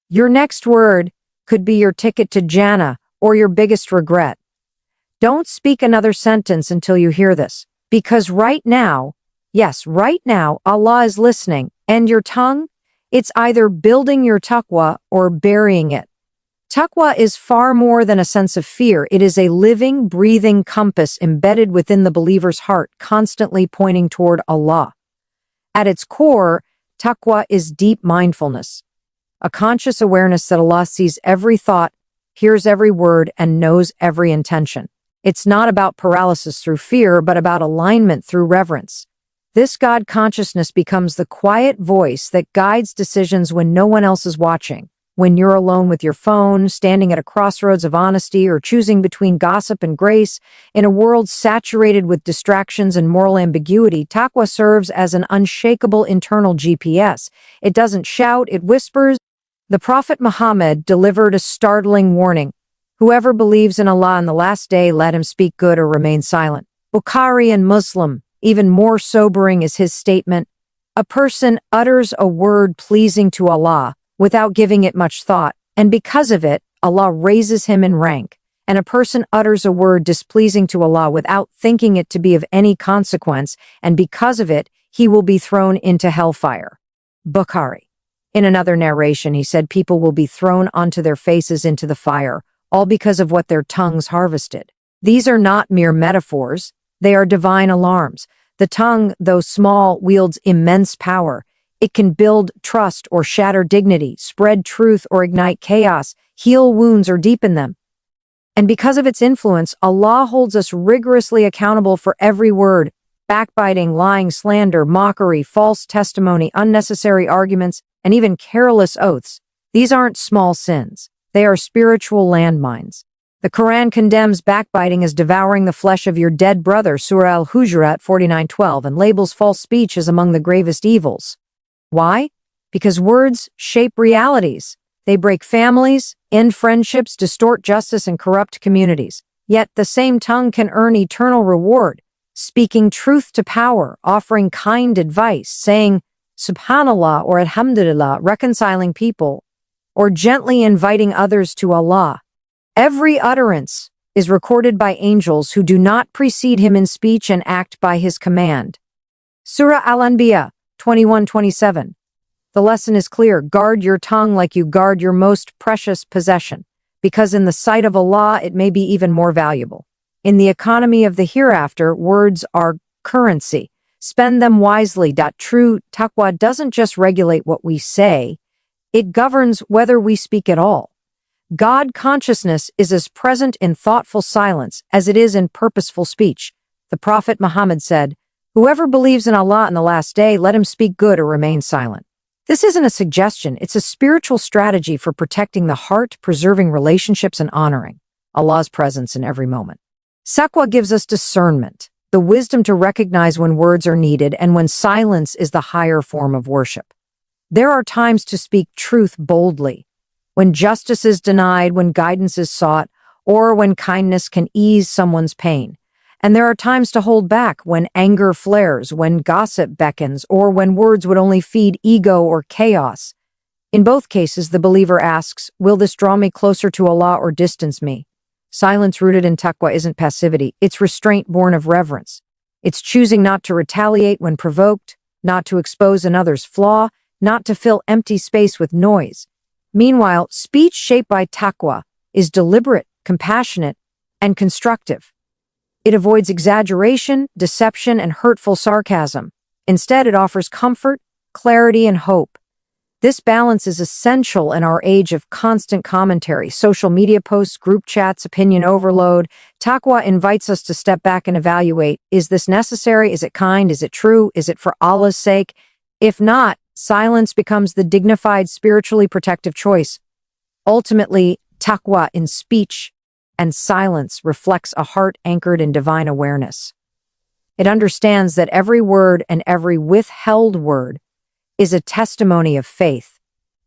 Your next word could be your ticket to Jannah or your biggest regret. Don't speak another sentence until you hear this, because right now, yes, right now, Allah is listening, and your tongue, it's either building your taqwa or burying it. Taqwa is far more than a sense of fear. It is a living, breathing compass embedded within the believer's heart, constantly pointing toward Allah. At its core, taqwa is deep mindfulness, a conscious awareness that Allah sees every thought, hears every word, and knows every intention. It's not about paralysis through fear, but about alignment through reverence. This God consciousness becomes the quiet voice that guides decisions when no one else is watching. When you're alone with your phone, standing at a crossroads of honesty, or choosing between gossip and grace, in a world saturated with distractions and moral ambiguity, taqwa serves as an unshakable internal GPS. It doesn't shout, it whispers. The Prophet Muhammad delivered a startling warning. Whoever believes in Allah on the last day, let him speak good or remain silent. Bukhari and Muslim. Even more sobering is his statement, a person utters a word pleasing to Allah without giving it much thought, and because of it, Allah raises him in rank. And a person utters a word displeasing to Allah without thinking it to be of any consequence, and because of it, he will be thrown into hellfire. Bukhari. In another narration, he said people will be thrown onto their faces into the fire, all because of what their tongues harvested. These are not mere metaphors, they are divine alarms. The tongue, though small, wields immense power. It can build trust or shatter dignity, spread truth or ignite chaos, heal wounds or deepen them. And because of its influence, Allah holds us rigorously accountable for every word. Backbiting, lying, slander, mockery, false testimony, unnecessary arguments, and even careless oaths. These aren't small sins. They are spiritual landmines. The Quran condemns backbiting as devouring the flesh of your dead brother, Surah Al-Hujurat 49:12, and labels false speech as among the gravest evils. Why? Because words shape realities. They break families, end friendships, distort justice, and corrupt communities. Yet the same tongue can earn eternal reward, speaking truth to power, offering kind advice, saying Subhanallah or Alhamdulillah, reconciling people, or gently inviting others to Allah. Every utterance is recorded by angels who do not precede him in speech and act by his command. Surah Al-Anbiya 21:27. The lesson is clear. Guard your tongue like you guard your most precious possession, because in the sight of Allah it may be even more valuable. In the economy of the hereafter, words are currency. Spend them wisely. True taqwa doesn't just regulate what we say, it governs whether we speak at all. God consciousness is as present in thoughtful silence as it is in purposeful speech. The Prophet Muhammad said, "Whoever believes in Allah on the last day, let him speak good or remain silent." This isn't a suggestion, it's a spiritual strategy for protecting the heart, preserving relationships, and honoring Allah's presence in every moment. Taqwa gives us discernment, the wisdom to recognize when words are needed and when silence is the higher form of worship. There are times to speak truth boldly, when justice is denied, when guidance is sought, or when kindness can ease someone's pain. And there are times to hold back, when anger flares, when gossip beckons, or when words would only feed ego or chaos. In both cases, the believer asks, will this draw me closer to Allah or distance me? Silence rooted in taqwa isn't passivity, it's restraint born of reverence. It's choosing not to retaliate when provoked, not to expose another's flaw, not to fill empty space with noise. Meanwhile, speech shaped by taqwa is deliberate, compassionate, and constructive. It avoids exaggeration, deception, and hurtful sarcasm. Instead, it offers comfort, clarity, and hope. This balance is essential in our age of constant commentary, social media posts, group chats, opinion overload. Taqwa invites us to step back and evaluate, is this necessary? Is it kind? Is it true? Is it for Allah's sake? If not, silence becomes the dignified, spiritually protective choice. Ultimately, taqwa in speech and silence reflects a heart anchored in divine awareness. It understands that every word and every withheld word is a testimony of faith.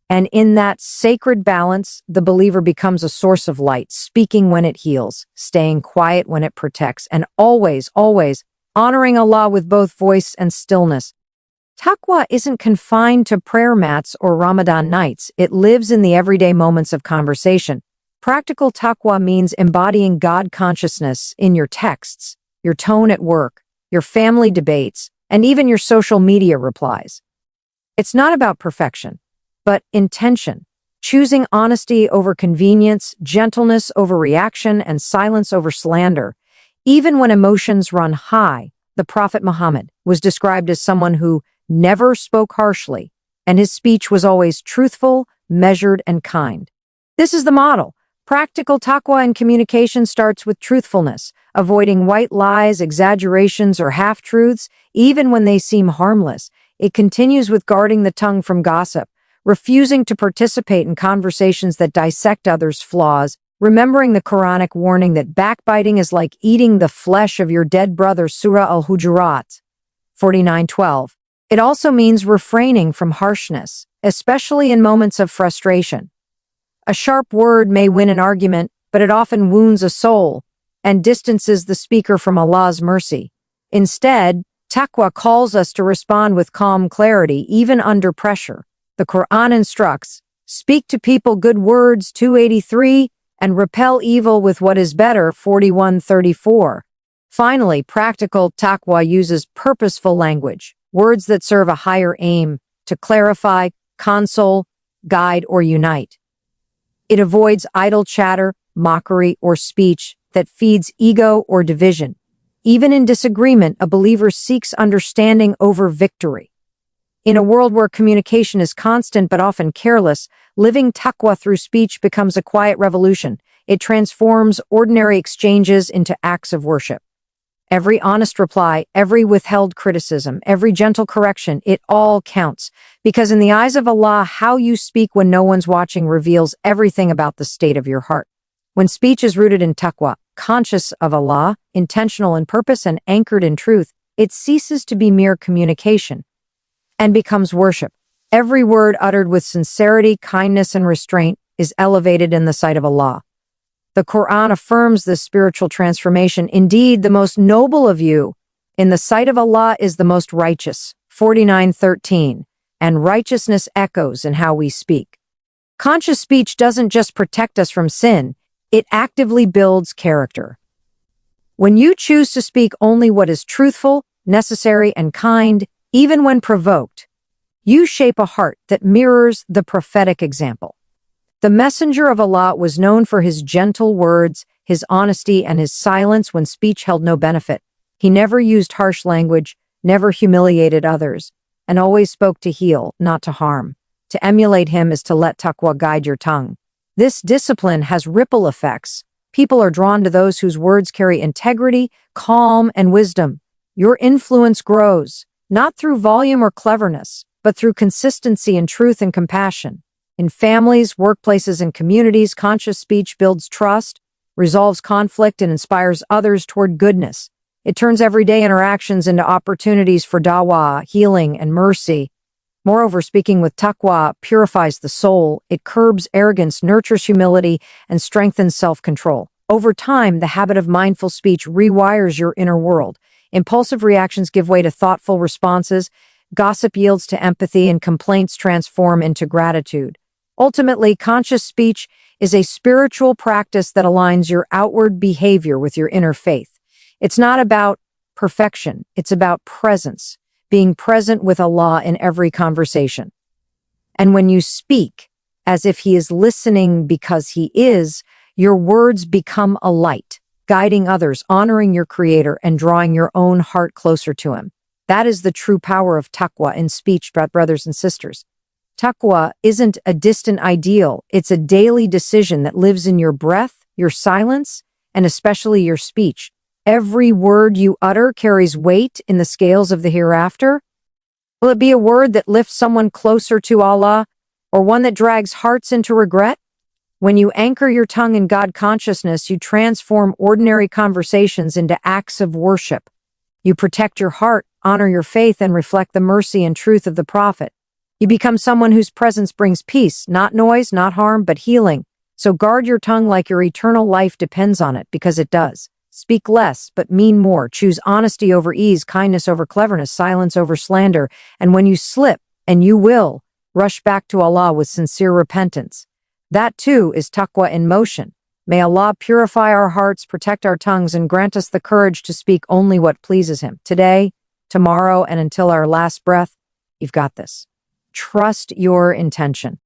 And in that sacred balance, the believer becomes a source of light, speaking when it heals, staying quiet when it protects, and always, always honoring Allah with both voice and stillness. Taqwa isn't confined to prayer mats or Ramadan nights. It lives in the everyday moments of conversation. Practical taqwa means embodying God consciousness in your texts, your tone at work, your family debates, and even your social media replies. It's not about perfection, but intention, choosing honesty over convenience, gentleness over reaction, and silence over slander. Even when emotions run high, the Prophet Muhammad was described as someone who never spoke harshly, and his speech was always truthful, measured, and kind. This is the model. Practical taqwa in communication starts with truthfulness, avoiding white lies, exaggerations, or half-truths, even when they seem harmless. It continues with guarding the tongue from gossip, refusing to participate in conversations that dissect others' flaws, remembering the Quranic warning that backbiting is like eating the flesh of your dead brother, Surah Al-Hujurat 49:12. It also means refraining from harshness, especially in moments of frustration. A sharp word may win an argument, but it often wounds a soul and distances the speaker from Allah's mercy. Instead, taqwa calls us to respond with calm clarity, even under pressure. The Quran instructs, "Speak to people good words," 283, and repel evil with what is better, 41:34. Finally, practical taqwa uses purposeful language, words that serve a higher aim, to clarify, console, guide, or unite. It avoids idle chatter, mockery, or speech that feeds ego or division. Even in disagreement, a believer seeks understanding over victory. In a world where communication is constant but often careless, living taqwa through speech becomes a quiet revolution. It transforms ordinary exchanges into acts of worship. Every honest reply, every withheld criticism, every gentle correction, it all counts. Because in the eyes of Allah, how you speak when no one's watching reveals everything about the state of your heart. When speech is rooted in taqwa, conscious of Allah, intentional in purpose, and anchored in truth, it ceases to be mere communication and becomes worship. Every word uttered with sincerity, kindness, and restraint is elevated in the sight of Allah. The Quran affirms this spiritual transformation. Indeed, the most noble of you in the sight of Allah is the most righteous, 49:13, and righteousness echoes in how we speak. Conscious speech doesn't just protect us from sin, it actively builds character. When you choose to speak only what is truthful, necessary, and kind, even when provoked, you shape a heart that mirrors the prophetic example. The messenger of Allah was known for his gentle words, his honesty, and his silence when speech held no benefit. He never used harsh language, never humiliated others, and always spoke to heal, not to harm. To emulate him is to let taqwa guide your tongue. This discipline has ripple effects. People are drawn to those whose words carry integrity, calm, and wisdom. Your influence grows, not through volume or cleverness, but through consistency in truth and compassion. In families, workplaces, and communities, conscious speech builds trust, resolves conflict, and inspires others toward goodness. It turns everyday interactions into opportunities for dawah, healing, and mercy. Moreover, speaking with taqwa purifies the soul, it curbs arrogance, nurtures humility, and strengthens self-control. Over time, the habit of mindful speech rewires your inner world. Impulsive reactions give way to thoughtful responses, gossip yields to empathy, and complaints transform into gratitude. Ultimately, conscious speech is a spiritual practice that aligns your outward behavior with your inner faith. It's not about perfection, it's about presence, being present with Allah in every conversation. And when you speak as if He is listening because He is, your words become a light, guiding others, honoring your Creator, and drawing your own heart closer to Him. That is the true power of taqwa in speech, brothers and sisters. Taqwa isn't a distant ideal, it's a daily decision that lives in your breath, your silence, and especially your speech. Every word you utter carries weight in the scales of the hereafter. Will it be a word that lifts someone closer to Allah, or one that drags hearts into regret? When you anchor your tongue in God consciousness, you transform ordinary conversations into acts of worship. You protect your heart, honor your faith, and reflect the mercy and truth of the Prophet. You become someone whose presence brings peace, not noise, not harm, but healing. So guard your tongue like your eternal life depends on it, because it does. Speak less, but mean more. Choose honesty over ease, kindness over cleverness, silence over slander. And when you slip, and you will, rush back to Allah with sincere repentance. That too is taqwa in motion. May Allah purify our hearts, protect our tongues, and grant us the courage to speak only what pleases Him. Today, tomorrow, and until our last breath, you've got this. Trust your intention.